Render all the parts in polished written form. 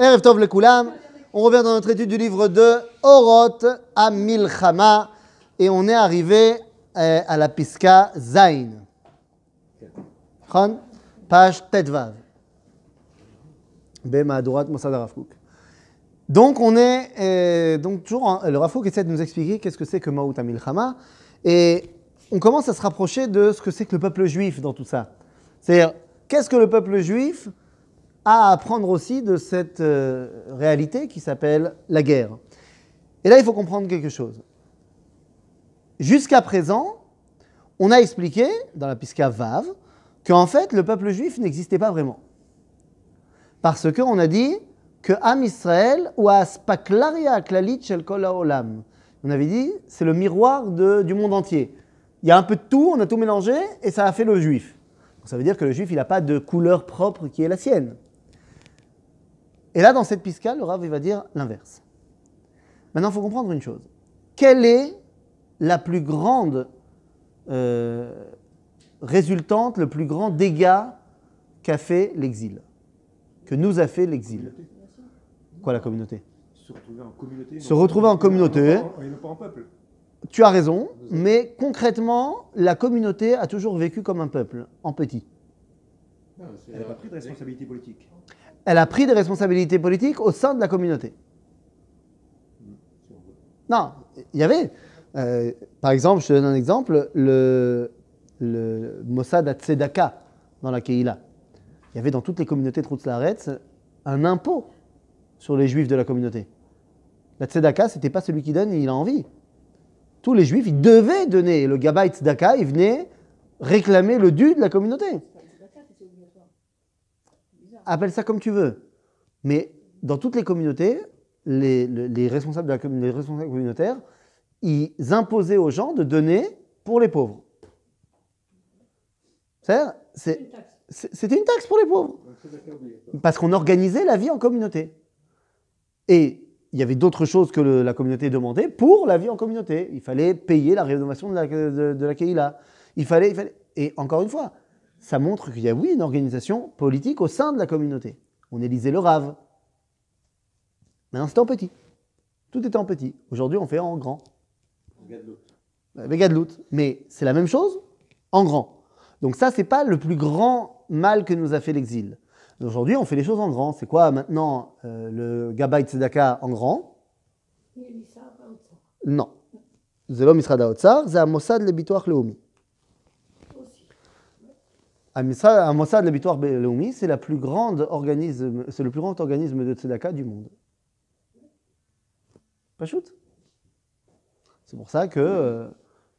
Erev Tov Lekulam. On revient dans notre étude du livre de Oroth Hamilchama et on est arrivé à la Piska Zain. Page Tetvav. Bemadurat Mossad Rav Kook. Donc on est donc toujours le Rav Kook essaie de nous expliquer qu'est-ce que c'est que Maout Hamilchama et on commence à se rapprocher de ce que c'est que le peuple juif dans tout ça. C'est-à-dire qu'est-ce que le peuple juif a à apprendre aussi de cette réalité qui s'appelle la guerre. Et là, il faut comprendre quelque chose. Jusqu'à présent, on a expliqué, dans la Piska Vav, qu'en fait, le peuple juif n'existait pas vraiment. Parce qu'on a dit que Am Israël ou Aspaklaria Klalit Shel Kol Haolam. On avait dit, c'est le miroir du monde entier. Il y a un peu de tout, on a tout mélangé, et ça a fait le juif. Donc, ça veut dire que le juif, il n'a pas de couleur propre qui est la sienne. Et là, dans cette Piska, le Rav, il va dire l'inverse. Maintenant, il faut comprendre une chose. Quelle est la plus grande résultante, le plus grand dégât qu'a fait l'exil? Que nous a fait l'exil? Quoi, la communauté? Se retrouver en communauté. Se retrouver en communauté. Et non pas en peuple. Tu as raison, mais concrètement, la communauté a toujours vécu comme un peuple, en petit. Non, elle n'a pas pris de responsabilité politique. Elle a pris des responsabilités politiques au sein de la communauté. Non, il y avait, par exemple, je te donne un exemple, le Mossad HaTzedaka dans la Kehila. Il y avait dans toutes les communautés de Chutz La'aretz un impôt sur les juifs de la communauté. La Tzedaka, ce n'était pas celui qui donne, il a envie. Tous les juifs, ils devaient donner. Le Gabbai Tzedaka, il venait réclamer le dû de la communauté. Appelle ça comme tu veux. Mais dans toutes les communautés, les responsables communautaires, ils imposaient aux gens de donner pour les pauvres. C'était une taxe pour les pauvres. Parce qu'on organisait la vie en communauté. Et il y avait d'autres choses que la communauté demandait pour la vie en communauté. Il fallait payer la rénovation de la Kehila. Il fallait. Et encore une fois, ça montre qu'il y a, oui, une organisation politique au sein de la communauté. On élisait le Rav. Maintenant, c'était en petit. Tout était en petit. Aujourd'hui, on fait en grand. Gadlout. Mais c'est la même chose en grand. Donc ça, c'est pas le plus grand mal que nous a fait l'exil. Aujourd'hui, on fait les choses en grand. C'est quoi maintenant le Gabbai Tzedaka en grand? Non. Zelo Misrad HaOtzar, c'est un Mossad Lebituach Leumi. Un Mossad Lebituach Leumi, c'est le plus grand organisme de Tzedaka du monde. Pas shoot. C'est pour ça que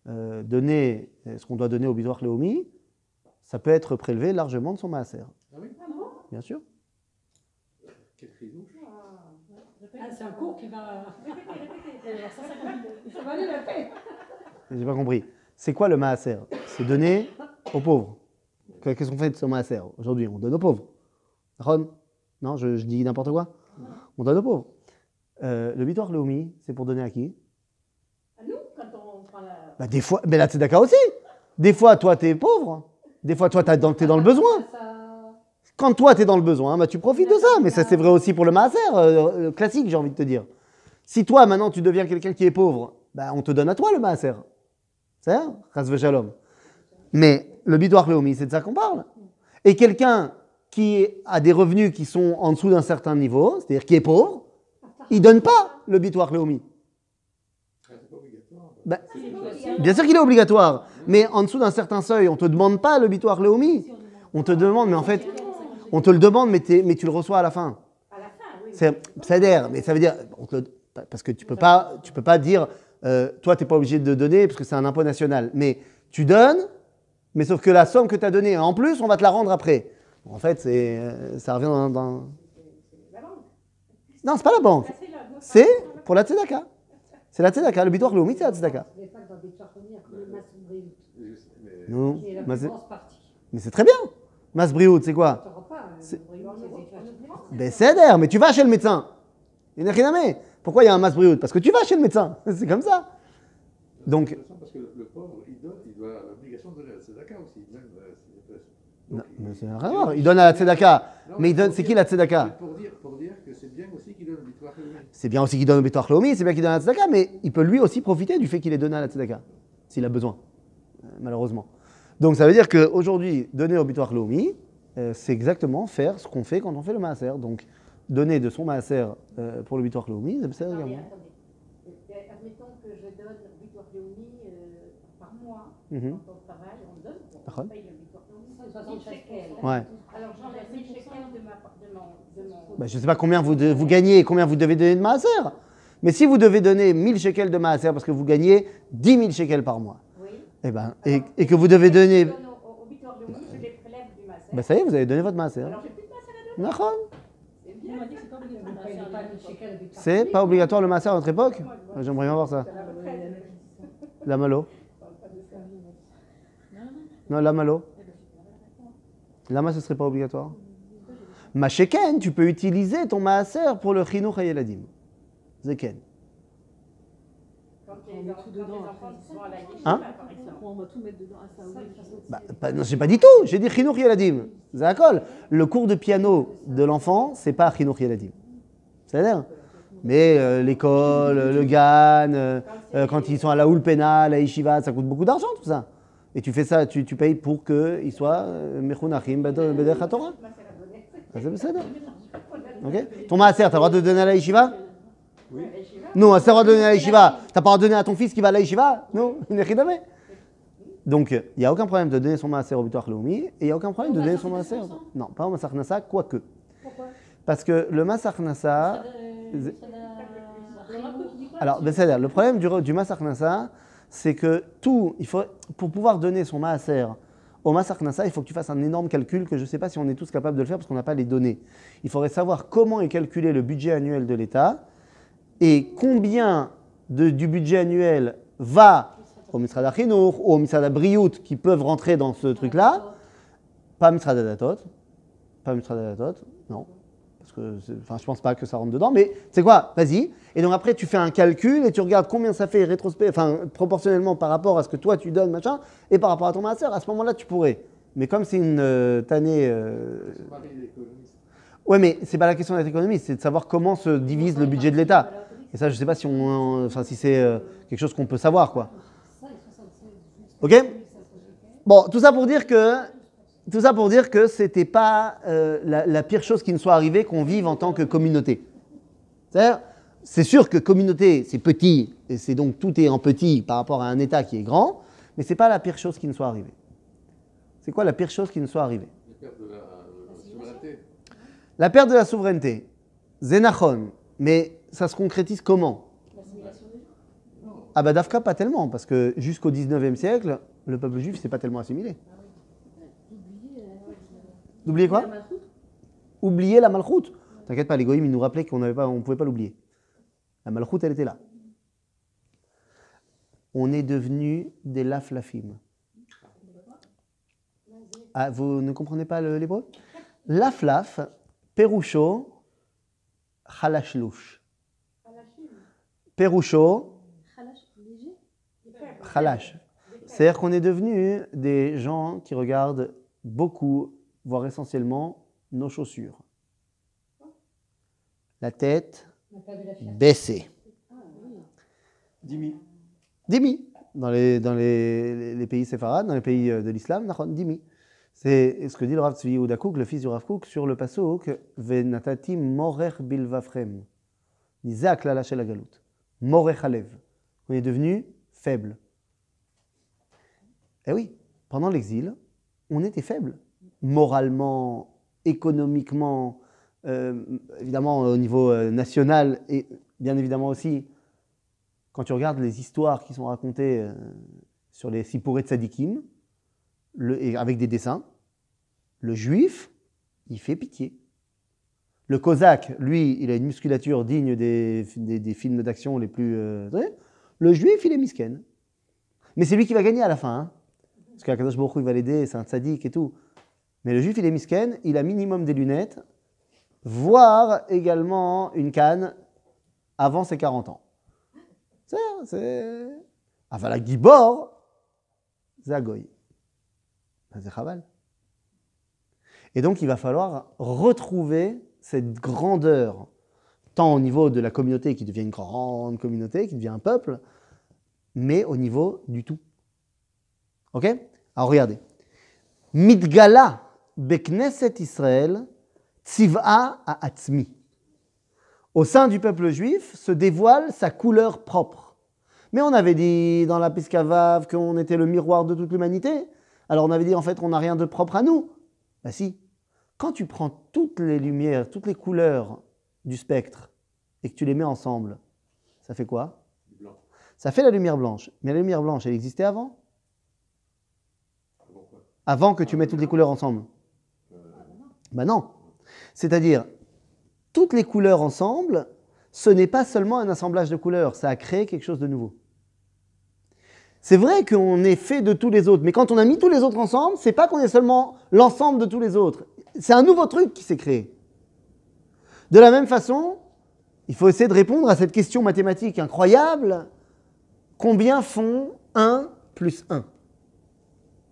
donner ce qu'on doit donner au Bituach Leumi, ça peut être prélevé largement de son maaser. Ah oui? Bien sûr. Quel crisou. C'est un cours qui va. Ça va aller la paix. J'ai pas compris. C'est quoi le maaser? C'est donner aux pauvres. Qu'est-ce qu'on fait de ce maaser? Aujourd'hui, on donne aux pauvres. Ron? Non, je dis n'importe quoi? On donne aux pauvres. Le Bituach Leumi, c'est pour donner à qui? À nous, quand on prend la. Bah, des fois, mais la Tzedaka aussi. Des fois, toi, t'es pauvre. Des fois, toi, t'es dans le besoin. Quand toi, t'es dans le besoin, bah, tu profites de ça. Mais ça, c'est vrai aussi pour le maaser, classique, j'ai envie de te dire. Si toi, maintenant, tu deviens quelqu'un qui est pauvre, bah, on te donne à toi le maaser. C'est ça? Chas v'shalom. Mais le Bituach Leumi, c'est de ça qu'on parle. Et quelqu'un qui a des revenus qui sont en dessous d'un certain niveau, c'est-à-dire qui est pauvre, il ne donne pas le Bituach Leumi. Bah, bien sûr qu'il est obligatoire, mais en dessous d'un certain seuil, on ne te demande pas le Bituach Leumi. On te demande, mais en fait, on te le demande, mais tu le reçois à la fin. À la fin, oui. C'est adhère, mais ça veut dire, parce que tu peux pas dire, toi, tu n'es pas obligé de donner parce que c'est un impôt national. Mais tu donnes, mais sauf que la somme que tu as donnée, en plus, on va te la rendre après. En fait, ça revient dans... Non, c'est pas la banque. C'est pour la Tzedaka. C'est la Tzedaka. Le Bituach Leumi, c'est la Tzedaka. Non, mais c'est très bien. Mas Briout, c'est quoi? Ben c'est d'air, mais tu vas chez le médecin. Il n'y a rien à mettre. Pourquoi il y a un Mas Briout? Parce que tu vas chez le médecin. C'est comme ça. Donc. Parce que le pauvre, il doit l'obligation de donner à la Tzedaka aussi. Même, non, mais c'est rien à voir. Il donne à la Tzedaka. Mais c'est qui la Tzedaka? Pour dire que c'est c'est bien aussi qu'il donne le bitoire Léomi. C'est bien aussi qu'il donne au Bitoire Leumi, c'est bien qu'il donne à la Tzedaka, mais il peut lui aussi profiter du fait qu'il est donné à la Tzedaka, s'il a besoin, malheureusement. Donc ça veut dire qu'aujourd'hui, donner au Bitoire Leumi, c'est exactement faire ce qu'on fait quand on fait le Maaser. Donc donner de son Maaser pour le Bitoire Leumi, c'est Attendez, également. attendez. Admettons que je donne le Bitoire Léomi par mois, Mhm. quand on travaille, on donne, D'accord. on paye le Bitoire Léomi, 1000 shekels. Ouais. Alors j'enlève 1000 shekels de mon... Bah, je ne sais pas combien vous gagnez et combien vous devez donner de Maaser. Mais si vous devez donner 1000 shekels de Maaser parce que vous gagnez 10 000 shekels par mois, Oui. et que vous devez donner. Je donne au Bitoire Léomi, je les prélève du Maaser. Ben ça y est, vous avez donné votre Maaser. Alors j'ai plus de Maaser à donner. D'accord. C'est bien. On m'a dit que c'est pas obligatoire. C'est pas obligatoire le Maaser à notre époque. J'aimerais bien voir ça. La malo. Non, la malo. Lama, ce serait pas obligatoire. Ma sheken, tu peux utiliser ton maaser pour le chinuch hayeladim. Zeken. Quand les enfants sont à la yeshiva, Hein? par exemple. On va tout mettre dedans à ça, oui. Non, j'ai pas dit tout. J'ai dit chinuch hayeladim. Zakol. Le cours de piano de l'enfant, c'est pas chinuch hayeladim. C'est-à-dire. Mais l'école, le GAN, quand ils sont à la Ulpena, à la yeshiva, ça coûte beaucoup d'argent tout ça. Et tu fais ça, tu payes pour qu'ils soient mechunachim b'derech haTorah. C'est בסדר. Ok? Ton maaser, t'as le droit de donner à la yeshiva? Oui. Non, t'as le droit de donner à la yeshiva. T'as pas le droit de donner à ton fils qui va à la yeshiva? Non, nechidame. Donc, il n'y a aucun problème de donner son maaser au Bitoire Leumi et il n'y a aucun problème de donner son maaser. Non, pas au Mas Achnasa, quoique. Pourquoi? Parce que le Mas Achnasa. Alors, c'est-à-dire, le problème du Mas Achnasa, c'est que pour pouvoir donner son maaser au Mas Achnasa, il faut que tu fasses un énorme calcul que je ne sais pas si on est tous capables de le faire parce qu'on n'a pas les données. Il faudrait savoir comment est calculé le budget annuel de l'État et combien du budget annuel va au Misrad HaChinouch ou au Misrad HaBriyut qui peuvent rentrer dans ce truc-là. Pas Misrad HaDatot. Pas Misrad HaDatot, non. Parce que, je pense pas que ça rentre dedans, mais c'est quoi? Vas-y. Et donc après, tu fais un calcul et tu regardes combien ça fait proportionnellement par rapport à ce que toi tu donnes, machin, et par rapport à ton maaser. À ce moment-là, tu pourrais. Mais comme c'est une tannée. Son mari est économiste. Ouais, mais c'est pas la question d'être économiste, c'est de savoir comment se divise le budget de l'État. Et ça, je sais pas si si c'est quelque chose qu'on peut savoir, quoi. Ok? Bon, tout ça pour dire que c'était pas la pire chose qui nous soit arrivée qu'on vive en tant que communauté. C'est-à-dire, c'est sûr que communauté, c'est petit, et c'est donc tout est en petit par rapport à un État qui est grand, mais c'est pas la pire chose qui nous soit arrivée. C'est quoi la pire chose qui nous soit arrivée? La perte de la souveraineté. La perte de la souveraineté. Zénachon. Mais ça se concrétise comment? Ah bah Dafka, pas tellement, parce que jusqu'au 19e siècle, le peuple juif s'est pas tellement assimilé. D'oublier quoi? Oublier la malchoute. T'inquiète pas, les goïms, ils nous rappelaient qu'on ne pouvait pas l'oublier. La malchoute, elle était là. On est devenus des laflafim. Ah, vous ne comprenez pas l'hébreu? Laflaf, Perusho, Chalashlouch. Perusho, Chalash. C'est-à-dire qu'on est devenus des gens qui regardent beaucoup, voire essentiellement, nos chaussures. La tête baissée. Dimi. Dimi. Dans les pays séfarades, dans les pays de l'islam, dimi. C'est ce que dit le Rav Tzvi Yehuda Kook, le fils du Rav Kook, sur le pasuk Venatati morer bilvafrem. Nizak la lâché la galoute. Morer halev. On est devenu faible. Eh oui, pendant l'exil, on était faible. Moralement, économiquement, évidemment au niveau national et bien évidemment aussi, quand tu regardes les histoires qui sont racontées sur les Sipouré Tzadikim, avec des dessins, le juif, il fait pitié. Le cosaque, lui, il a une musculature digne des films d'action les plus... le juif, il est misken. Mais c'est lui qui va gagner à la fin. Hein, parce qu'Akadosh Baruch Hu, il va l'aider, c'est un tzaddik et tout. Mais le juif, il est misken, il a minimum des lunettes, voire également une canne avant ses 40 ans. C'est... Enfin, la Gibor, Zagoy. C'est Chaval. Et donc, il va falloir retrouver cette grandeur tant au niveau de la communauté qui devient une grande communauté, qui devient un peuple, mais au niveau du tout. Ok? Alors regardez. Mitgala bekneset Israël tziv'a ha'atzmi. Au sein du peuple juif se dévoile sa couleur propre. Mais on avait dit dans la Piskavav qu'on était le miroir de toute l'humanité. Alors on avait dit en fait qu'on n'a rien de propre à nous. Ben si. Quand tu prends toutes les lumières, toutes les couleurs du spectre et que tu les mets ensemble, ça fait quoi? Blanc. Ça fait la lumière blanche. Mais la lumière blanche, elle existait avant? Pourquoi? Avant que tu mettes toutes les couleurs ensemble? Ben non. C'est-à-dire, toutes les couleurs ensemble, ce n'est pas seulement un assemblage de couleurs, ça a créé quelque chose de nouveau. C'est vrai qu'on est fait de tous les autres, mais quand on a mis tous les autres ensemble, c'est pas qu'on est seulement l'ensemble de tous les autres. C'est un nouveau truc qui s'est créé. De la même façon, il faut essayer de répondre à cette question mathématique incroyable. Combien font 1 plus 1?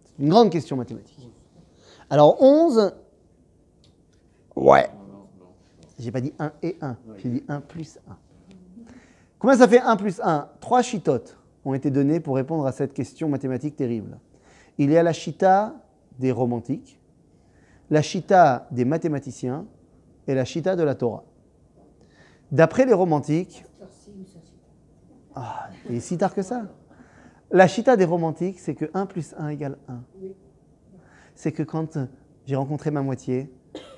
C'est une grande question mathématique. Alors 11, ouais. J'ai pas dit 1 et 1, j'ai dit 1 plus 1. Combien ça fait 1 plus 1? 3 chitotes ont été données pour répondre à cette question mathématique terrible. Il y a la chita des romantiques, la chita des mathématiciens et la chita de la Torah. D'après les romantiques, il est si tard que ça. La chita des romantiques, c'est que 1 plus 1 égale 1. C'est que quand j'ai rencontré ma moitié,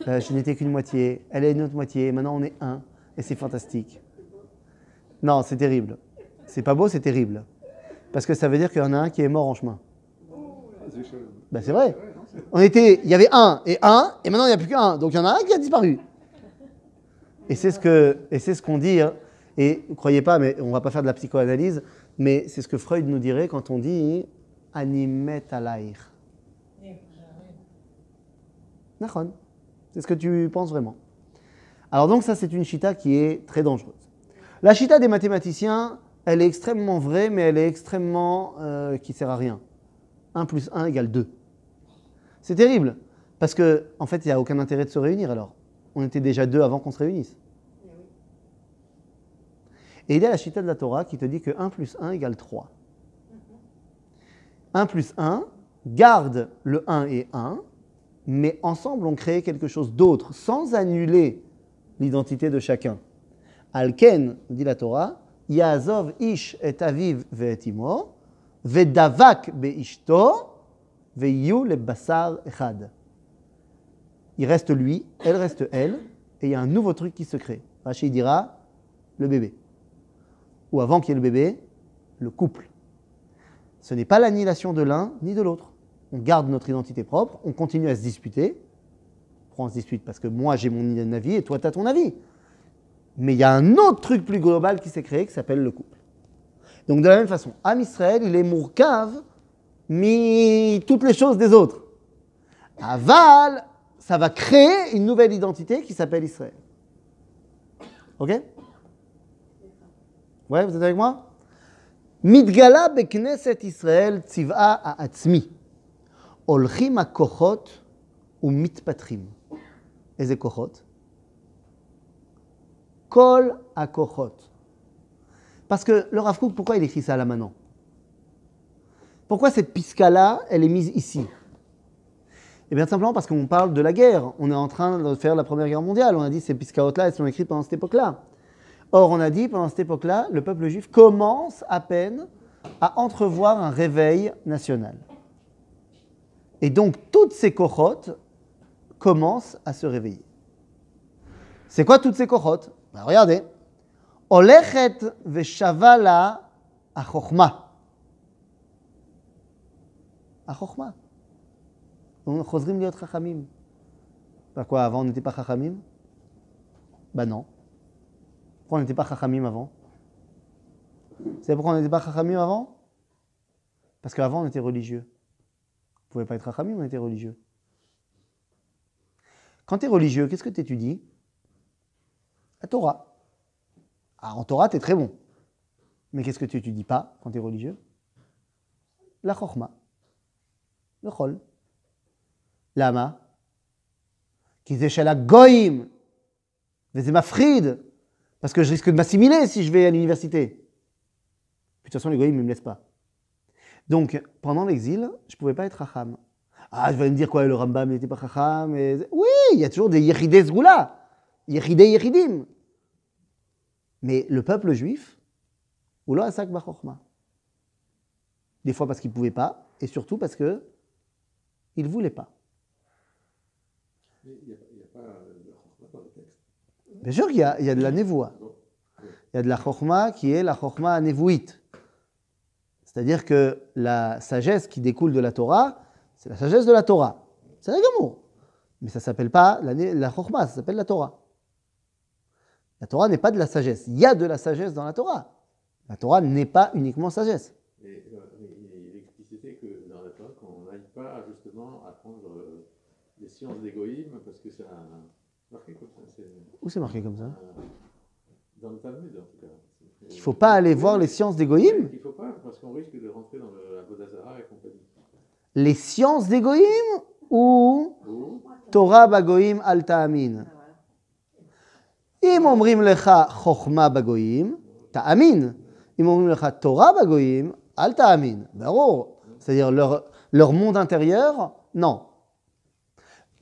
je n'étais qu'une moitié, elle est une autre moitié, et maintenant on est 1, et c'est fantastique. Non, c'est terrible. C'est pas beau, c'est terrible. Parce que ça veut dire qu'il y en a un qui est mort en chemin. Ben c'est vrai. Il y avait 1 et 1, et maintenant il n'y a plus qu'un. Donc il y en a un qui a disparu. Et c'est ce qu'on dit. Hein. Et ne croyez pas, mais on ne va pas faire de la psychoanalyse, mais c'est ce que Freud nous dirait quand on dit animet alaïr. Nachon. C'est ce que tu penses vraiment. Alors donc ça, c'est une chita qui est très dangereuse. La chita des mathématiciens, elle est extrêmement vraie, mais elle est extrêmement qui ne sert à rien. 1 plus 1 égale 2. C'est terrible, parce qu'en en fait, il n'y a aucun intérêt de se réunir alors. On était déjà 2 avant qu'on se réunisse. Et il y a la chita de la Torah qui te dit que 1 plus 1 égale 3. 1 plus 1 garde le 1 et 1, mais ensemble on crée quelque chose d'autre, sans annuler l'identité de chacun. Alken, dit la Torah, Yaazov ish et aviv ve'et imo, ve'davak be'ishto, ve'yu le basar echad. Il reste lui, elle reste elle, et il y a un nouveau truc qui se crée. Rashi dira le bébé. Ou avant qu'il y ait le bébé, le couple. Ce n'est pas l'annihilation de l'un ni de l'autre. On garde notre identité propre, on continue à se disputer. Pourquoi on se dispute? Parce que moi j'ai mon avis et toi tu as ton avis. Mais il y a un autre truc plus global qui s'est créé qui s'appelle le couple. Donc de la même façon, Am Israël, il est mourkav, mis toutes les choses des autres. Aval, ça va créer une nouvelle identité qui s'appelle Israël. Ok? Ouais, vous êtes avec moi? Mitgala bekneset Israël tziv'a ha'atzmi. Olchim ha'kochot u'mitpatrim. Eze kochot? Kol ha'kochot. Parce que le Rav Kook, pourquoi il écrit ça là maintenant? Pourquoi cette pisca-là, elle est mise ici? Eh bien, simplement parce qu'on parle de la guerre. On est en train de faire la Première Guerre mondiale. On a dit que ces piscaotes-là, elles sont écrites pendant cette époque-là. Or, on a dit, pendant cette époque-là, le peuple juif commence à peine à entrevoir un réveil national. Et donc, toutes ces kochot commencent à se réveiller. C'est quoi toutes ces kochot? Ben, regardez. Olechet veshavala achochma. Achochma. On chosrim liot chachamim. Bah quoi, avant on n'était pas chachamim? Bah non. Pourquoi on n'était pas chachamim avant? Vous savez pourquoi on n'était pas chachamim avant? Parce qu'avant on était religieux. On ne pouvait pas être chachamim, on était religieux. Quand tu es religieux, qu'est-ce que tu étudies? La Torah. Alors en Torah, tu es très bon. Mais qu'est-ce que tu étudies pas quand tu es religieux? La chokhma. Le chol. Lama. Ki ze shel hagoyim. Veze mafrid. Parce que je risque de m'assimiler si je vais à l'université. Puis, de toute façon, les goïms ne me laissent pas. Donc, pendant l'exil, je ne pouvais pas être racham. Ah, je vais me dire quoi, le Rambam n'était pas racham. Oui, il y a toujours des yechidei zgoula, yechidei yechidim. Mais le peuple juif, ou lo asak bachorma. Des fois parce qu'il ne pouvait pas, et surtout parce qu'il ne voulait pas. Mais il n'y a pas de chorma dans le texte. Bien sûr qu'il y a de la nevoua. Il y a de la chorma qui est la chorma névouite. C'est-à-dire que la sagesse qui découle de la Torah, c'est la sagesse de la Torah. C'est la gamour. Mais ça ne s'appelle pas la chorma, ça s'appelle la Torah. La Torah n'est pas de la sagesse. Il y a de la sagesse dans la Torah. La Torah n'est pas uniquement sagesse. Mais il est explicité que dans la Torah, qu'on n'aille pas justement apprendre les sciences d'égoïsme, parce que c'est marqué comme ça. Où c'est marqué comme ça? Dans le Talmud, en tout cas. Il ne faut pas aller voir les sciences des goïms? Il ne faut pas, parce qu'on risque de rentrer dans la Bodazara et compagnie. Les sciences des goïms ou Torah bagoïm al ta'amin? Im omrim lecha chokhma bagoïm, ta'amin. Im omrim lecha Torah bagoïm, al ta'amin. Baror. C'est-à-dire leur monde intérieur, non.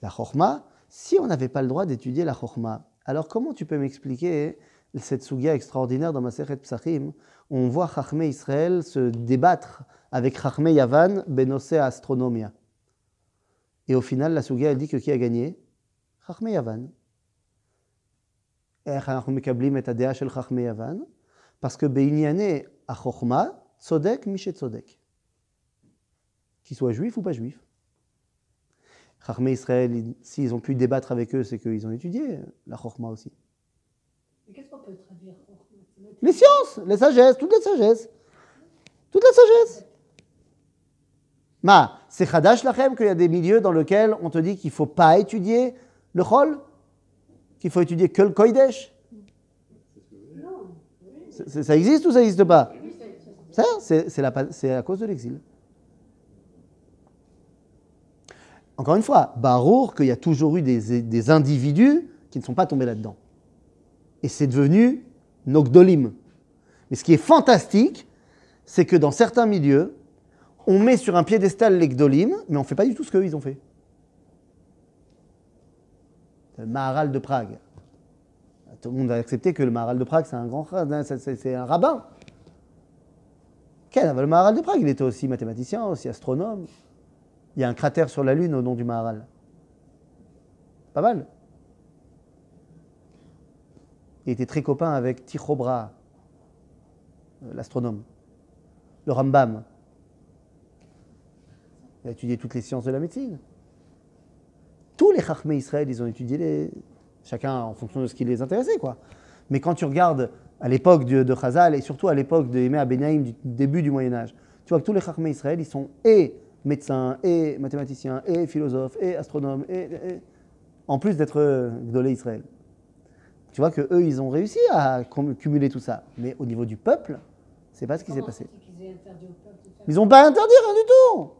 La chokhma, si on n'avait pas le droit d'étudier la chokhma, alors comment tu peux m'expliquer cette sugya extraordinaire dans Masechet Psachim, où on voit Chachmei Israël se débattre avec Chachmei Yavan benosé astronomia. Et au final, la sugya, elle dit que qui a gagné? Chachmei Yavan. איך אנחנו מקבלים את הדעה של חכמי יוון? parce que בענייני החוכמה צודק מי שצודק. Qu'il soit juif ou pas juif. Chachmei Israël, s'ils ont pu débattre avec eux, c'est qu'ils ont étudié la chokhma aussi. Mais qu'est-ce qu'on peut traduire? Les sciences, les sagesses, toutes les sagesses. Toutes les sagesses. Ma, c'est chadash lachem qu'il y a des milieux dans lesquels on te dit qu'il ne faut pas étudier le chol, qu'il faut étudier que le kodesh. Ça existe ou ça n'existe pas? Ça, c'est à cause de l'exil. Encore une fois, barour qu'il y a toujours eu des individus qui ne sont pas tombés là-dedans. Et c'est devenu nos gdolim. Mais ce qui est fantastique, c'est que dans certains milieux, on met sur un piédestal les gdolim, mais on ne fait pas du tout ce qu'eux, ils ont fait. C'est le Maharal de Prague. Tout le monde a accepté que le Maharal de Prague, c'est un grand c'est un rabbin. Le Maharal de Prague, il était aussi mathématicien, aussi astronome. Il y a un cratère sur la Lune au nom du Maharal. Pas mal. Il était très copain avec Tycho Brahe, l'astronome. Le Rambam. Il a étudié toutes les sciences de la médecine. Tous les Chachmei Israël, ils ont étudié chacun en fonction de ce qui les intéressait, quoi. Mais quand tu regardes à l'époque de Chazal et surtout à l'époque de Yemei HaBenaïm, du début du Moyen-Âge, tu vois que tous les Chachmei Israël, ils sont et médecins, et mathématiciens, et philosophes, et astronomes, et en plus d'être Gdolé Israël. Tu vois qu'eux, ils ont réussi à cumuler tout ça. Mais au niveau du peuple, c'est pas ce qui s'est passé. Ils n'ont pas interdit rien du tout.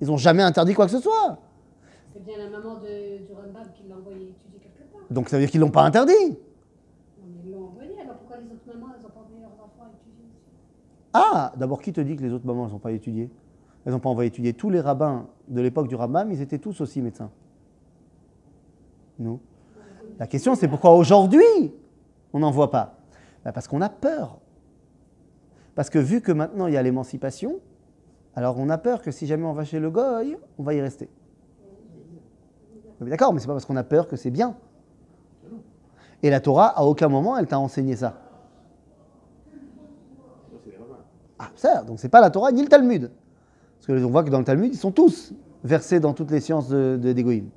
Ils n'ont jamais interdit quoi que ce soit. C'est bien la maman du Rambam qui l'a envoyé étudier quelque part. Donc ça veut dire qu'ils ne l'ont pas interdit. Non, mais ils l'ont envoyé, alors pourquoi les autres mamans, elles n'ont pas envoyé leurs enfants à étudier aussi? Ah, d'abord, qui te dit que les autres mamans, elles n'ont pas étudié? Elles n'ont pas envoyé étudier. Tous les rabbins de l'époque du Rambam, ils étaient tous aussi médecins. Nous. La question, c'est pourquoi aujourd'hui, on n'en voit pas? Parce qu'on a peur. Parce que vu que maintenant, il y a l'émancipation, alors on a peur que si jamais on va chez le goy, on va y rester. Mais d'accord, mais c'est pas parce qu'on a peur que c'est bien. Et la Torah, à aucun moment, elle t'a enseigné ça. Ah, ça, donc c'est pas la Torah ni le Talmud. Parce que on voit que dans le Talmud, ils sont tous versés dans toutes les sciences des goïm.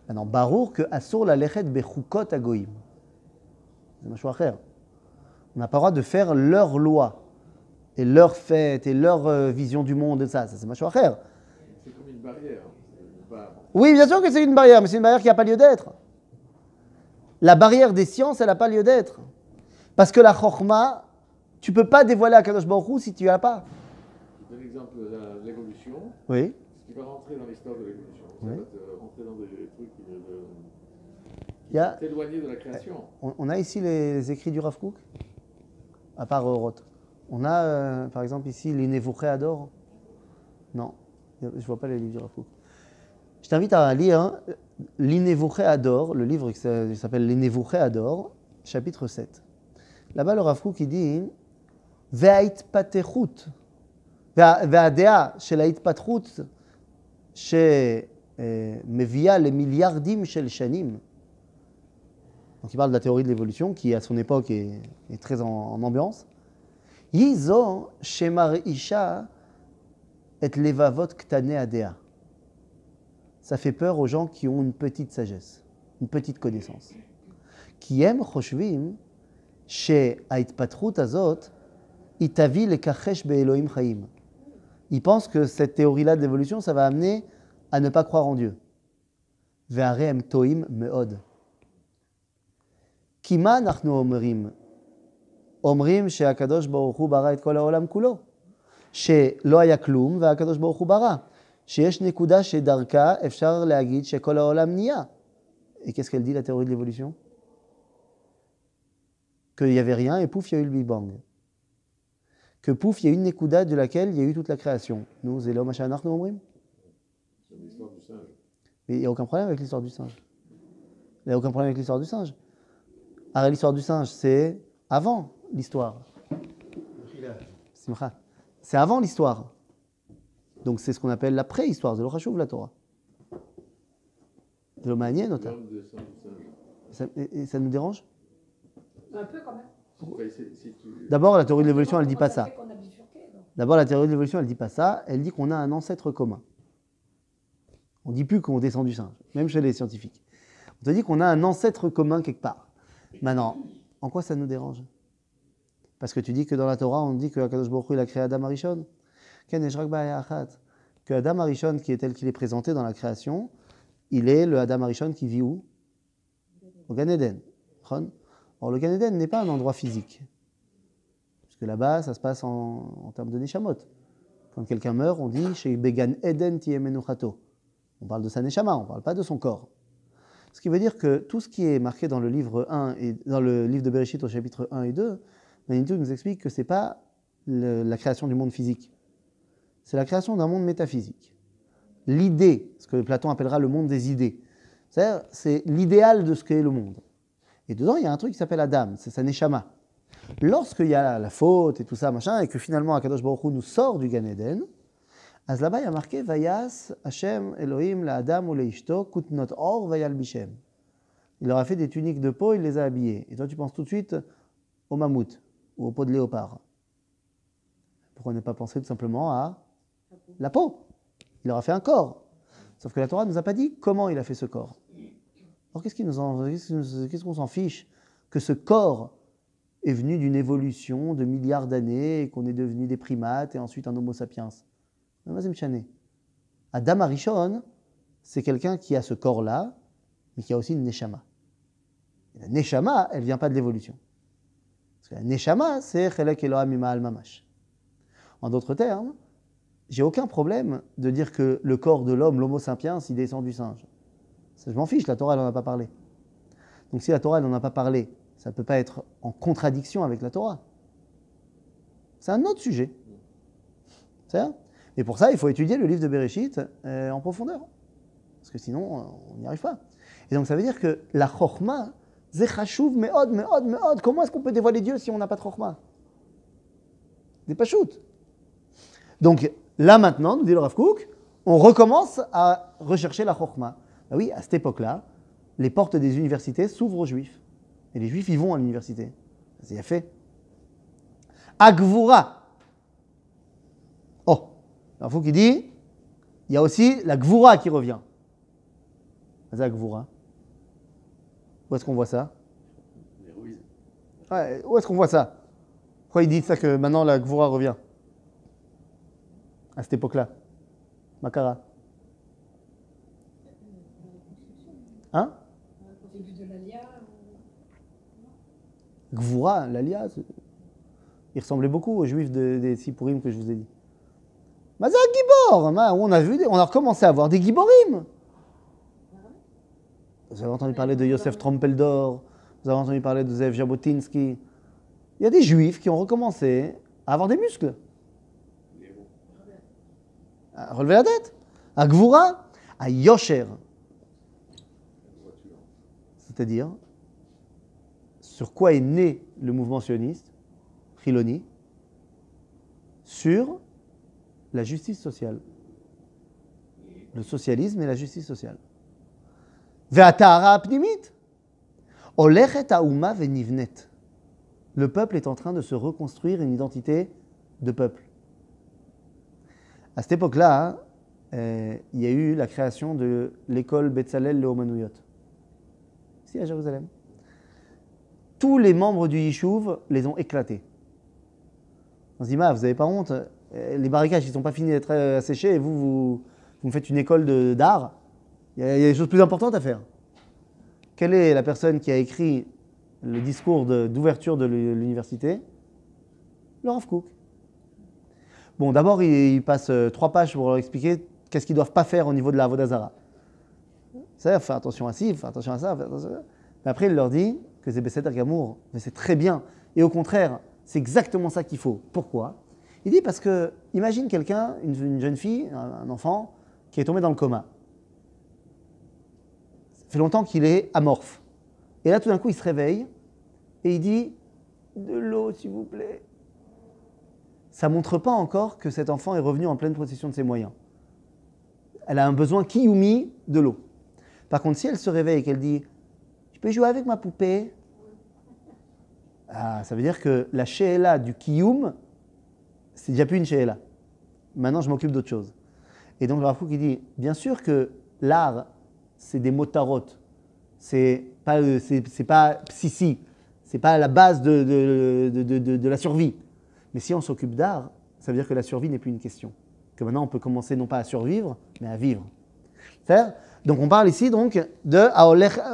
Maintenant, barour que asur la lechet bechukot agoïm. C'est un choix frère. On n'a pas le droit de faire leur loi, et leur fête, et leur vision du monde, et ça c'est ma choix frère. C'est comme une barrière. Oui, bien sûr que c'est une barrière, mais c'est une barrière qui n'a pas lieu d'être. La barrière des sciences, elle n'a pas lieu d'être. Parce que la chokhma, tu ne peux pas dévoiler à Kadosh Baruch Hu si tu ne l'as pas. Je donne l'exemple de l'évolution. Oui. Tu vas rentrer dans l'histoire de l'évolution. Ça va te rentrer dans des trucs qui Il y a, T'éloigner de la création. on a ici les écrits du Rav Kook, à part Roth. On a, par exemple, ici les Nevuché Ador. Non, je ne vois pas les livres du Rav Kook. Je t'invite à lire l'Inevuché Ador, le livre qui s'appelle l'Inevuché Ador, chapitre 7. Là-bas, le Rav Kook, il dit וההתפתחות והדעה של ההתפתחות שמביאה למיליארדים של שנים. Donc il parle de la théorie de l'évolution qui à son époque est très en ambiance. היא זו שמרעישה את לבבות קטני הדעה. Ça fait peur aux gens qui ont une petite sagesse, une petite connaissance. כי הם חושבים שההתפתחות הזאת היא תביא לכחש באלוהים חיים. Ils pensent que cette théorie-là de l'évolution, ça va amener à ne pas croire en Dieu. והרי הם טועים מאוד. כי מה אנחנו אומרים? אומרים שהקדוש ברוך הוא ברא את כל העולם כולו. שלא היה כלום והקדוש ברוך הוא ברא. שיש נקודה שדרכה אפשר להגיד שכל העולם נהיה. Et qu'est-ce qu'elle dit la théorie de l'évolution? Qu'il n'y avait rien et pouf, il y a eu le Big Bang. Que pouf, il y a une nekuda de laquelle il y a eu toute la création. Nous, Zélo Machanach, nous omrim. C'est l'histoire du singe. Mais il n'y a aucun problème avec l'histoire du singe. Il n'y a aucun problème avec l'histoire du singe. Alors, l'histoire du singe, c'est avant l'histoire. Simcha. C'est avant l'histoire. Donc, c'est ce qu'on appelle la préhistoire, Zélo Chashuv, la Torah. Zélo Ma'anien, notamment. L'homme descend du singe. Et ça nous dérange? Un peu quand même. Après, si tu... D'abord, la théorie de l'évolution, elle ne dit pas ça. fait qu'on a bifurqué, donc. D'abord, la théorie de l'évolution, elle ne dit pas ça. Elle dit qu'on a un ancêtre commun. On ne dit plus qu'on descend du singe, même chez les scientifiques. On te dit qu'on a un ancêtre commun quelque part. Maintenant, en quoi ça nous dérange? Parce que tu dis que dans la Torah, on dit que Akadosh Baruch Hu, il a créé Adam Arishon. Que Adam Arishon, qui est tel qu'il est présenté dans la création, il est le Adam Arishon qui vit où? Au Gan Eden. Or, le Gan Eden n'est pas un endroit physique. Parce que là-bas, ça se passe en termes de Neshamot. Quand quelqu'un meurt, on dit chez Began Eden Tiemenuchato. On parle de sa Neshama, on ne parle pas de son corps. Ce qui veut dire que tout ce qui est marqué dans le livre 1 et dans le livre de Bereshit au chapitre 1 et 2, Manitou nous explique que ce n'est pas la création du monde physique. C'est la création d'un monde métaphysique. L'idée, ce que Platon appellera le monde des idées. C'est-à-dire, c'est l'idéal de ce qu'est le monde. Et dedans, il y a un truc qui s'appelle Adam, c'est sa Neshama. Lorsqu'il y a la faute et tout ça, machin, et que finalement Akadosh Baruch Hu nous sort du Gan Eden, אז là-bas, il y a marqué Vayas Hashem Elohim la Adam ou leishto kutnot or vayal bishem. Il leur a fait des tuniques de peau, il les a habillés. Et toi, tu penses tout de suite au mammouth ou au pot de léopard. Pourquoi ne pas penser tout simplement à la peau? Il leur a fait un corps. Sauf que la Torah ne nous a pas dit comment il a fait ce corps. Alors qu'est-ce qu'on s'en fiche que ce corps est venu d'une évolution de milliards d'années et qu'on est devenu des primates et ensuite un homo sapiens? Adam Arishon, c'est quelqu'un qui a ce corps-là, mais qui a aussi une Neshama. Et la Neshama, elle ne vient pas de l'évolution. Parce que la Neshama, c'est Chelek Elohim Mima'al Mamash. En d'autres termes, j'ai aucun problème de dire que le corps de l'homme, l'homo sapiens, il descend du singe. Ça, je m'en fiche, la Torah, elle n'en a pas parlé. Donc si la Torah, elle n'en a pas parlé, ça ne peut pas être en contradiction avec la Torah. C'est un autre sujet. C'est ça? Et pour ça, il faut étudier le livre de Bereshit en profondeur. Parce que sinon, on n'y arrive pas. Et donc ça veut dire que la chokhma, c'est chashuv me'od, me'od, me'od. Comment est-ce qu'on peut dévoiler Dieu si on n'a pas de chokhma? C'est pas shoot. Donc là maintenant, nous dit le Rav Kook, on recommence à rechercher la chokhma. Ben oui, à cette époque-là, les portes des universités s'ouvrent aux juifs. Et les juifs y vont à l'université. C'est fait. Agvura. Oh, il faut qu'il dit, il y a aussi la gvura qui revient. C'est la gvura. Où est-ce qu'on voit ça? L'héroïsme. Ouais, où est-ce qu'on voit ça? Pourquoi il dit ça que maintenant la gvura revient? À cette époque-là. Makara. Hein? Au début de l'Alia. Gvura, l'Alia, il ressemblait beaucoup aux juifs des Sipourim que je vous ai dit. Mazak Gibor, on a recommencé à voir des Giborim. Vous avez entendu parler de Yosef Trompeldor, vous avez entendu parler de Zev Jabotinsky. Il y a des juifs qui ont recommencé à avoir des muscles, à relever la tête, à Gvura, à Yosher. C'est-à-dire, sur quoi est né le mouvement sioniste, Chiloni? Sur la justice sociale. Le socialisme et la justice sociale. Ve'atahara apnimit. Olechet ha'uma ve'nivnet. Le peuple est en train de se reconstruire une identité de peuple. À cette époque-là, il y a eu la création de l'école Betzalel Leomanuyot, ici à Jérusalem. Tous les membres du Yishuv les ont éclatés. On se dit, vous n'avez pas honte, les barricages ne sont pas finis d'être asséchés et vous me faites une école d'art. Il y a des choses plus importantes à faire. Quelle est la personne qui a écrit le discours d'ouverture de l'université? Le Rav Kook. Bon, d'abord, il passe 3 pages pour leur expliquer qu'est-ce qu'ils ne doivent pas faire au niveau de la Avodah Zara. C'est-à-dire, faire attention à ci, faire attention à ça, faire attention à ça. Mais après, il leur dit que c'est Besséder Gamour, mais c'est très bien. Et au contraire, c'est exactement ça qu'il faut. Pourquoi? Il dit parce que, imagine quelqu'un, une jeune fille, un enfant, qui est tombé dans le coma. Ça fait longtemps qu'il est amorphe. Et là, tout d'un coup, il se réveille et il dit « De l'eau, s'il vous plaît ». Ça ne montre pas encore que cet enfant est revenu en pleine possession de ses moyens. Elle a un besoin kiyumi de l'eau. Par contre, si elle se réveille et qu'elle dit « Je peux jouer avec ma poupée ?» ça veut dire que la she'ela du kiyum, c'est déjà plus une she'ela. Maintenant, je m'occupe d'autre chose. Et donc, le Rav Kook, il dit « Bien sûr que l'art, c'est des motarot. C'est pas psissi. C'est pas la base de la survie. Mais si on s'occupe d'art, ça veut dire que la survie n'est plus une question. Que maintenant, on peut commencer non pas à survivre, mais à vivre. Donc, on parle ici donc de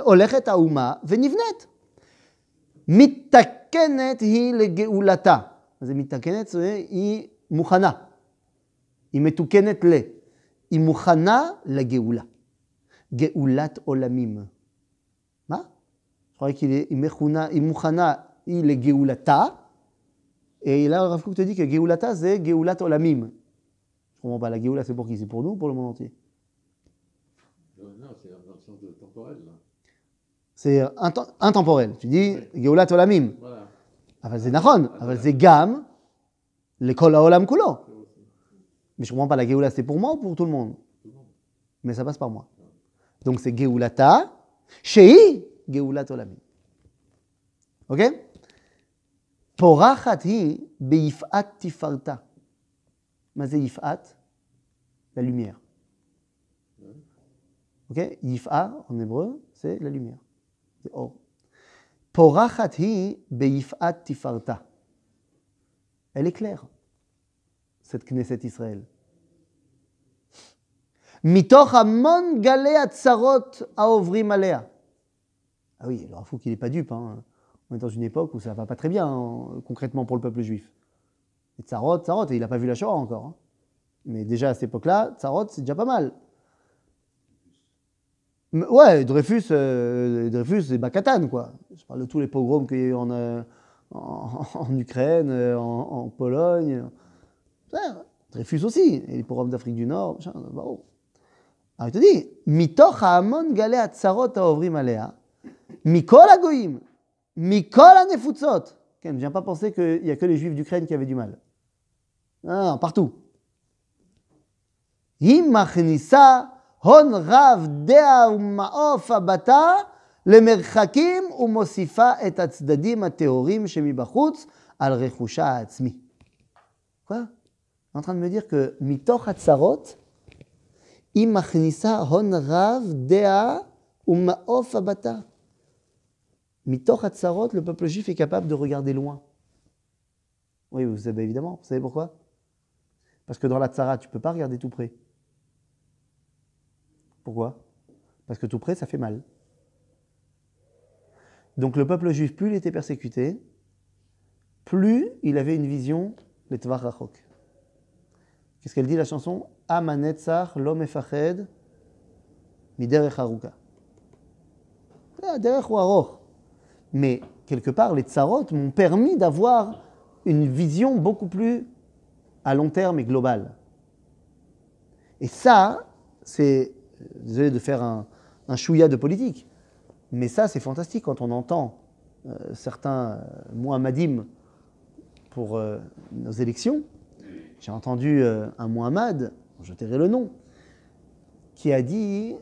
Olechet ha'uma ve'nivnet. Mittakenet hi legeulata. Mittakenet, היא מוכנה. היא מתוקנת ל. היא מוכנה לגאולה. גאולת עולמים. מה? Je croyais qu'il est היא מוכנה היא לגאולתה. Et là, Rav Kook te dit que Geulata, c'est Geulat Olamim. Je comprends pas, la Geoula, c'est pour qui? C'est pour nous ou pour le monde entier? Non, c'est dans le sens de temporel. Là. C'est intemporel. Tu dis Geulat Olamim. Voilà. אבל זה נכון, אבל זה גם לכל העולם כולו. Mais je comprends pas, la Geoula, c'est pour moi ou pour tout le monde? Mais ça passe par moi. Donc c'est Geulata, Shei Geulat Olamim. Ok? פורחת היא ביפעת תפארתה. מה זה יפעת? La lumière. Ok? יפעה, en hébreu, c'est la lumière. C'est or. פורחת היא ביפעת תפארתה. Elle est claire, cette Knesset Israël. מתוך המון גלי הצרות העוברים עליה. Ah oui, alors il faut qu'il n'est pas dupe, hein. On est dans une époque où ça ne va pas très bien, concrètement, pour le peuple juif. Et Tsarot, et il n'a pas vu la Shoah encore. Hein. Mais déjà, à cette époque-là, Tsarot, c'est déjà pas mal. Mais, ouais, Dreyfus, c'est Bakatan, quoi. Je parle de tous les pogroms qu'il y a eu en Ukraine, en Pologne. Dreyfus aussi, et les pogroms d'Afrique du Nord. Alors, il te dit, Mitoch ha'amon galei hatzarot ha'ovrim alea, mikol hagoyim. Mikol hanefutzot. Ne viens pas penser qu'il n'y a que les juifs d'Ukraine qui avaient du mal. Non, partout. Hi machnisa hon rav dea uma'of abata lemerchakim umosifa et hatzdadim hateorim shemibachutz al rechusha ha'atzmi. Quoi? En train de me dire que mitoch hatzarot hi machnisa hon rav dea uma'of abata. Mitoch Hatzarot, le peuple juif est capable de regarder loin. Oui, vous savez évidemment. Vous savez pourquoi? Parce que dans la Tzara, tu ne peux pas regarder tout près. Pourquoi? Parce que tout près, ça fait mal. Donc le peuple juif, plus il était persécuté, plus il avait une vision, le Tvar Rachok. Qu'est-ce qu'elle dit la chanson? Amanetzar lo mefached miderech haruka. derech ou aroch. Mais quelque part, les tsarot m'ont permis d'avoir une vision beaucoup plus à long terme et globale. Et ça, c'est, désolé de faire un chouïa de politique, mais ça, c'est fantastique quand on entend certains Mohammedim pour nos élections. J'ai entendu un Mohammed, je tairai le nom, qui a dit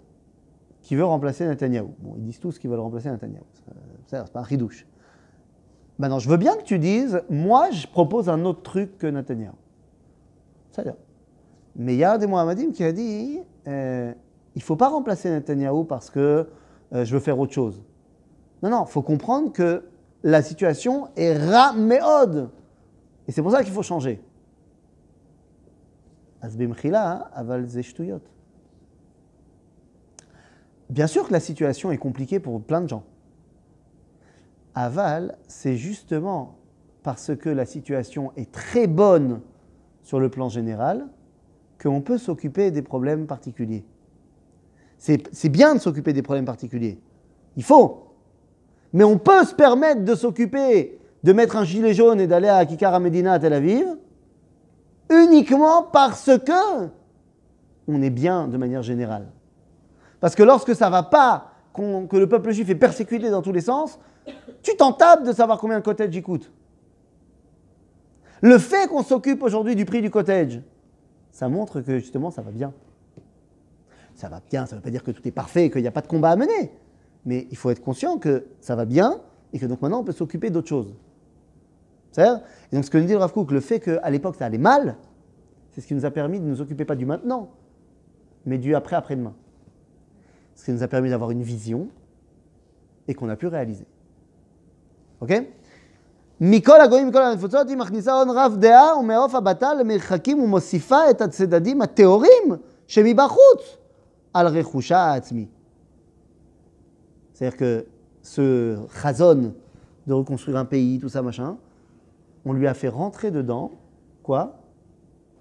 qu'il veut remplacer Netanyahou. Bon, ils disent tous qu'ils veulent remplacer Netanyahou. C'est pas un ridouche. Maintenant, je veux bien que tu dises, moi, je propose un autre truc que Netanyahou. C'est-à-dire. Mais il y a un des Mohammedim qui a dit, il ne faut pas remplacer Netanyahou parce que je veux faire autre chose. Non, il faut comprendre que la situation est raméode. Et c'est pour ça qu'il faut changer. Asbimchila, aval zeshtuyot. Bien sûr que la situation est compliquée pour plein de gens. Aval, c'est justement parce que la situation est très bonne sur le plan général qu'on peut s'occuper des problèmes particuliers. C'est bien de s'occuper des problèmes particuliers. Il faut. Mais on peut se permettre de s'occuper, de mettre un gilet jaune et d'aller à Kikar HaMedina à Tel Aviv, uniquement parce que on est bien de manière générale. Parce que lorsque ça ne va pas, que le peuple juif est persécuté dans tous les sens, tu t'en tapes de savoir combien le cottage y coûte. Le fait qu'on s'occupe aujourd'hui du prix du cottage, ça montre que justement ça va bien. Ça va bien, ça ne veut pas dire que tout est parfait et qu'il n'y a pas de combat à mener. Mais il faut être conscient que ça va bien et que donc maintenant on peut s'occuper d'autres choses. C'est-à-dire, et donc ce que nous dit le Rav Kook, le fait qu'à l'époque ça allait mal, c'est ce qui nous a permis de ne nous occuper pas du maintenant, mais du après-demain. Ce qui nous a permis d'avoir une vision et qu'on a pu réaliser. Ok? מכל הגויים מכל הנפוצות היא מכניסה הון רב דעה ומעוף הבטה למרחקים ומוסיפה את הצדדים הטהורים שמבחוץ על רכושה העצמי. C'est-à-dire que ce chazon de reconstruire un pays, tout ça machin, on lui a fait rentrer dedans, quoi?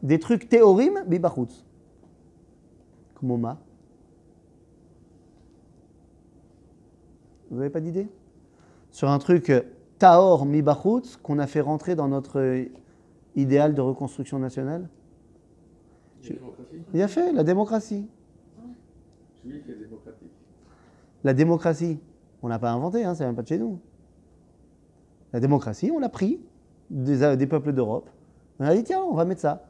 Des trucs théorim bibachutz. Comme ma. Vous n'avez pas d'idée? Sur un truc Taor Mibachutz qu'on a fait rentrer dans notre idéal de reconstruction nationale. Il a fait la démocratie. Juif et démocratique. La démocratie, on ne l'a pas inventé, hein, c'est même pas de chez nous. La démocratie, on l'a pris des peuples d'Europe. On a dit tiens, on va mettre ça.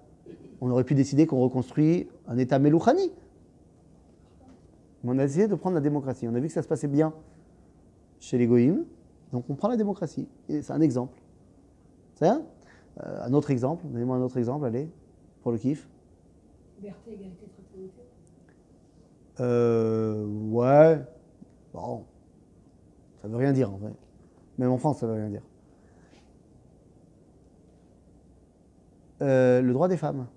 On aurait pu décider qu'on reconstruit un État Melouchani. Mais on a décidé de prendre la démocratie. On a vu que ça se passait bien chez les Goïms. Donc on prend la démocratie, et c'est un exemple. C'est un autre exemple, donnez-moi un autre exemple, allez, pour le kiff. Liberté, égalité, fraternité. Ouais, bon, ça veut rien dire en vrai. Même en France, ça veut rien dire. Le droit des femmes.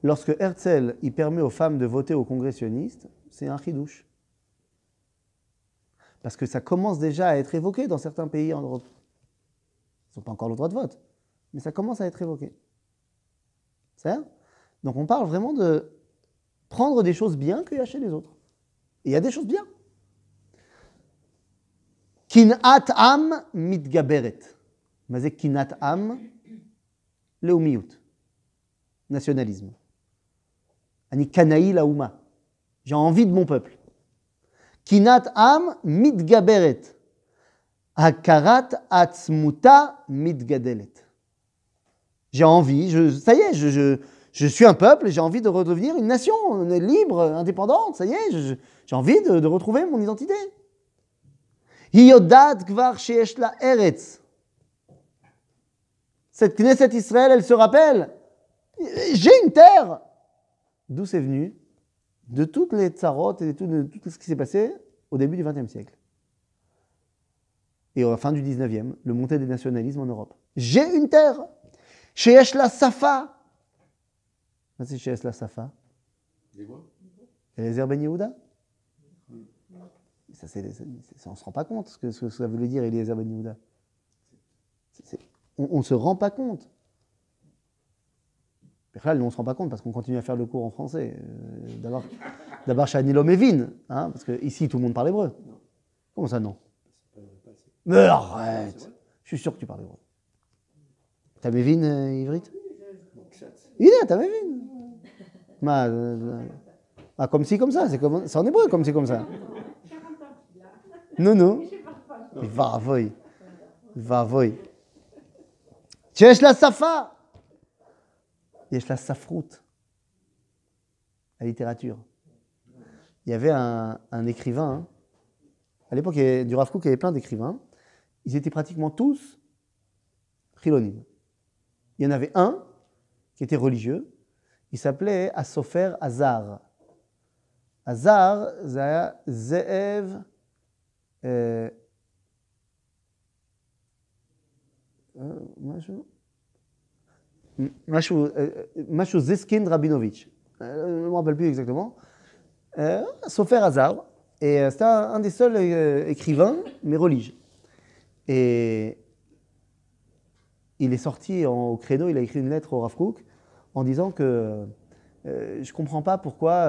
Lorsque Herzl il permet aux femmes de voter aux congressionnistes, c'est un chidouche. Parce que ça commence déjà à être évoqué dans certains pays en Europe. Ils n'ont pas encore le droit de vote, mais ça commence à être évoqué. C'est ça? Donc on parle vraiment de prendre des choses bien qu'il y a chez les autres. Et il y a des choses bien. Kinat am mitgaberet. Mais kinat am leumiyut. Nationalisme. Ani kanaï laouma. J'ai envie de mon peuple. Kinat am mitgaberet. Hakarat atzmuta mitgadelet. J'ai envie, ça y est, je suis un peuple et j'ai envie de redevenir une nation libre, indépendante, ça y est, j'ai envie de retrouver mon identité. Hiyodat kvar sheyesh la eretz. Cette Knesset Israël, elle se rappelle, j'ai une terre. D'où c'est venu? De toutes les tsarotes et de tout ce qui s'est passé au début du XXe siècle. Et à la fin du XIXe, le montée des nationalismes en Europe. J'ai une terre. Sheyesh la safa. C'est Sheyesh la safa. Eliezer Ben Yehuda. Ça, on ne se rend pas compte ce que ça voulait dire Eliezer Ben Yehuda. On ne se rend pas compte. Là, nous, on ne se rend pas compte parce qu'on continue à faire le cours en français. D'abord chez Anilo Mevin, hein, parce qu'ici, tout le monde parle hébreu. Comment ça, non? Mais arrête! Je suis sûr que tu parles hébreu. T'as Mevin, Ivrit? Il est, t'as Mevin. Comme ci, comme ça. C'est en hébreu, comme ci, comme ça. Non. Va voy. Yesh la safa. Yesh la safrout. La littérature. Il y avait un écrivain. Hein. À l'époque du Rav Kook, il y avait plein d'écrivains. Ils étaient pratiquement tous chilonim. Il y en avait un qui était religieux. Il s'appelait Asofer Hazar. Hazar, Ze'ev, משהו Zeskin Rabinovich. Je ne me rappelle plus exactement. Sofer Hazar. Et c'était un des seuls écrivains, mais religieux. Et il est sorti au créneau, il a écrit une lettre au Rav Kook en disant que je ne comprends pas pourquoi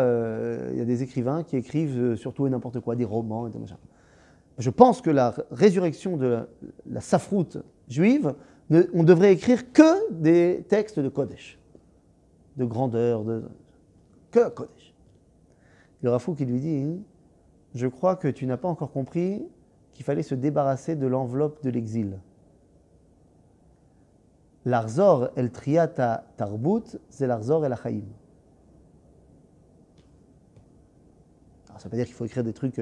il y a des écrivains qui écrivent sur tout et n'importe quoi, des romans et tout machin. Je pense que la résurrection de la safroute juive, on devrait écrire que des textes de Kodesh, de grandeur, que Kodesh. Le Rav Kook, il lui dit, je crois que tu n'as pas encore compris qu'il fallait se débarrasser de l'enveloppe de l'exil. L'arzor el triata tarbut, c'est l'arzor el achaim. Alors, ça ne veut pas dire qu'il faut écrire des trucs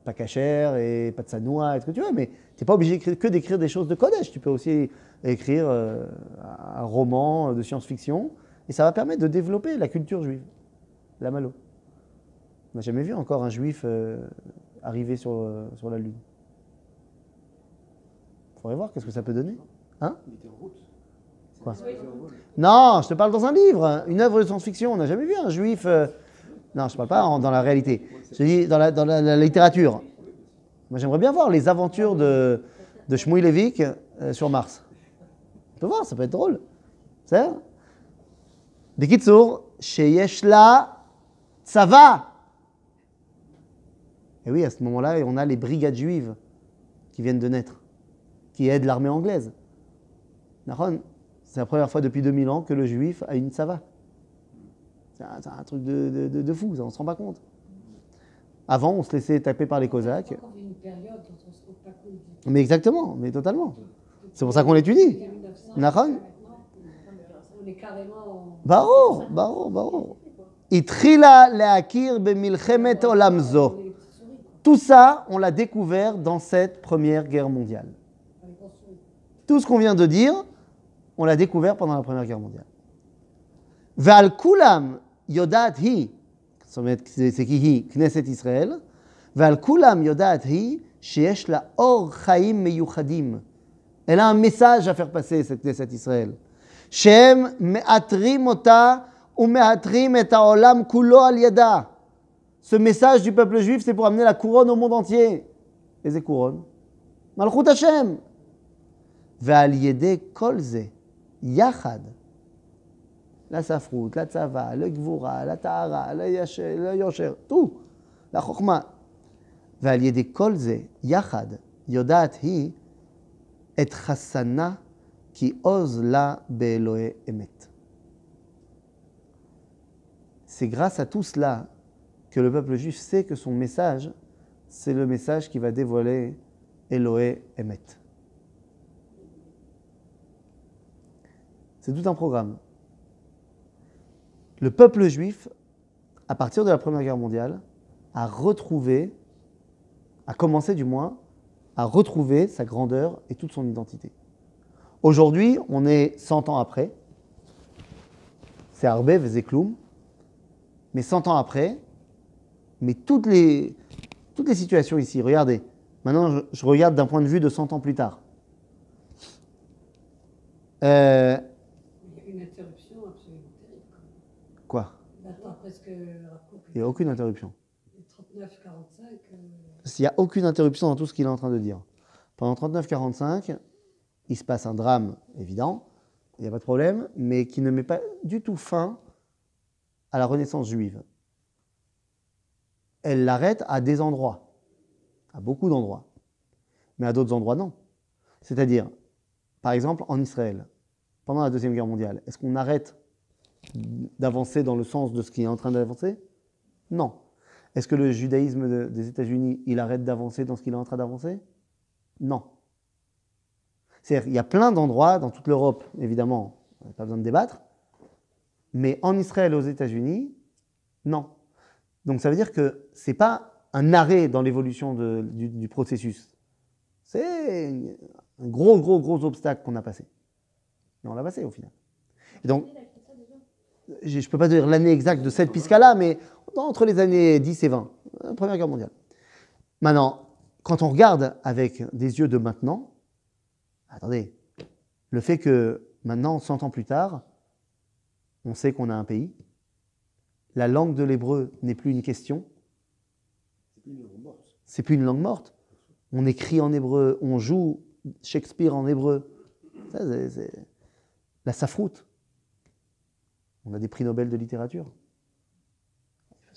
pas cachers et pas de sanoua et ce que tu veux, mais tu n'es pas obligé que d'écrire des choses de Kodesh. Tu peux aussi écrire un roman de science-fiction et ça va permettre de développer la culture juive, la malo. On n'a jamais vu encore un juif arriver sur la Lune. Il faudrait voir qu'est-ce que ça peut donner. Hein? Il était en route. Quoi? Non, je te parle dans un livre, une œuvre de science-fiction. On n'a jamais vu un juif. Non, je ne parle pas dans la réalité. Je dis dans la littérature. Moi, j'aimerais bien voir les aventures de Shmuel Levik sur Mars. On peut voir, ça peut être drôle. C'est ça? Bekitsour, sheyesh la tsava. Et oui, à ce moment-là, on a les brigades juives qui viennent de naître, qui aident l'armée anglaise. C'est la première fois depuis 2000 ans que le juif a une tsava. C'est un truc de fou, ça, on ne se rend pas compte. Avant, on se laissait taper par les Cosaques. Il y a encore une période dont on ne se rend pas compte. Mais exactement, mais totalement. C'est pour ça qu'on l'étudie. Nahon? On est carrément... Baror. Itrila leakir bemilchemet olam zo. Tout ça, on l'a découvert dans cette première guerre mondiale. Tout ce qu'on vient de dire, on l'a découvert pendant la première guerre mondiale. Ve'al kulam yodat hi, c'est qui hi? Knesset Israël. Ve'al kulam yodat hi, sheyesh la or chaim meyuchadim. Elle a un message à faire passer, cette Knesset Israël. Shem me'atrim ota ou me'atrim et ha'olam kulo al yada. Ce message du peuple juif, c'est pour amener la couronne au monde entier. Et c'est couronne. Malchut Hashem. Ve'al yede kol ze, yachad. La safrout, la tzava, le gvura, la tahara, le yosher, tout. La chokhma. Ve'al yede kol ze, yachad, yodat hi, et chassana ki oz la be'elohe emet. C'est grâce à tout cela que le peuple juif sait que son message, c'est le message qui va dévoiler Elohe Emet. C'est tout un programme. Le peuple juif, à partir de la Première Guerre mondiale, a commencé du moins, à retrouver sa grandeur et toute son identité. Aujourd'hui, on est 100 ans après. C'est Arbe Vezekloum. Mais 100 ans après, mais toutes les situations ici, regardez. Maintenant, je regarde d'un point de vue de 100 ans plus tard. Il y a une interruption absolument terrible. Quoi? Maintenant, presque... Il n'y a aucune interruption. 39-45... Il n'y a aucune interruption dans tout ce qu'il est en train de dire. Pendant 39-45, il se passe un drame évident. il n'y a pas de problème, mais qui ne met pas du tout fin à la renaissance juive. Elle l'arrête à des endroits, à beaucoup d'endroits, mais à d'autres endroits, non. C'est-à-dire, par exemple, en Israël, pendant la Deuxième Guerre mondiale, est-ce qu'on arrête d'avancer dans le sens de ce qui est en train d'avancer? Non. Est-ce que le judaïsme des États-Unis, il arrête d'avancer dans ce qu'il est en train d'avancer? Non. C'est-à-dire, il y a plein d'endroits, dans toute l'Europe, évidemment, on n'a pas besoin de débattre, mais en Israël et aux États-Unis, non. Donc ça veut dire que ce n'est pas un arrêt dans l'évolution du processus. C'est un gros obstacle qu'on a passé. Mais on l'a passé au final. Et donc, je ne peux pas dire l'année exacte de cette pisca-là, mais entre les années 10 et 20, Première Guerre mondiale. Maintenant, quand on regarde avec des yeux de maintenant, attendez, le fait que maintenant, 100 ans plus tard, on sait qu'on a un pays, la langue de l'hébreu n'est plus une question, c'est plus une langue morte. On écrit en hébreu, on joue Shakespeare en hébreu. Ça, c'est la safroute. On a des prix Nobel de littérature.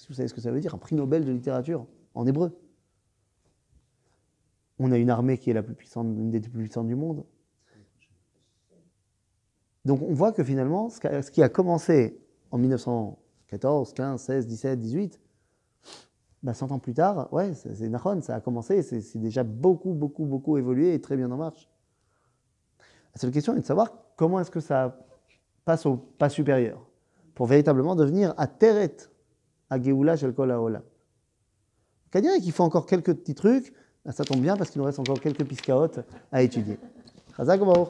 Vous savez ce que ça veut dire, un prix Nobel de littérature en hébreu. On a une armée qui est la plus puissante, une des plus puissantes du monde. Donc on voit que finalement, ce qui a commencé en 1914, 15, 16, 17, 18, 100 ans plus tard, ouais, c'est Nahon, ça a commencé, c'est déjà beaucoup évolué et très bien en marche. La seule question est de savoir comment est-ce que ça passe au pas supérieur pour véritablement devenir à Teret, à Géoula Shel Kol HaOlam. C'est-à-dire qu'il faut encore quelques petits trucs, ça tombe bien parce qu'il nous reste encore quelques piscaotes à étudier. Chazak Baruch.